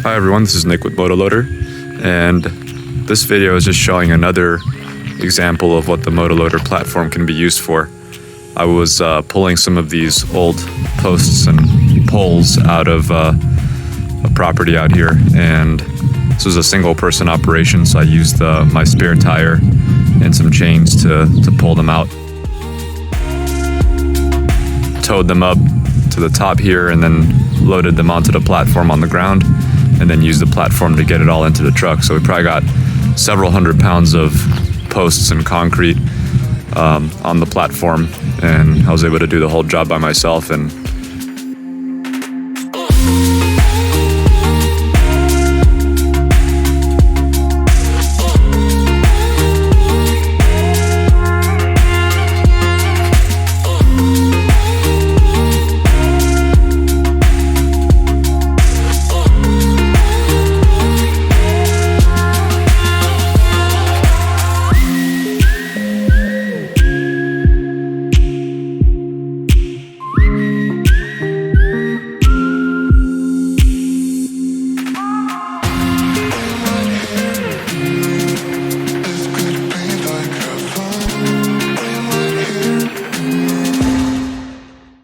Hi everyone, this is Nick with Motoloader, and this video is just showing another example of what the Motoloader platform can be used for. I was pulling some of these old posts and poles out of a property out here, and this was a single person operation, so I used my spare tire and some chains to pull them out. Towed them up to the top here and then loaded them onto the platform on the ground, and then used the platform to get it all into the truck. So we probably got several hundred pounds of posts and concrete on the platform, and I was able to do the whole job by myself, and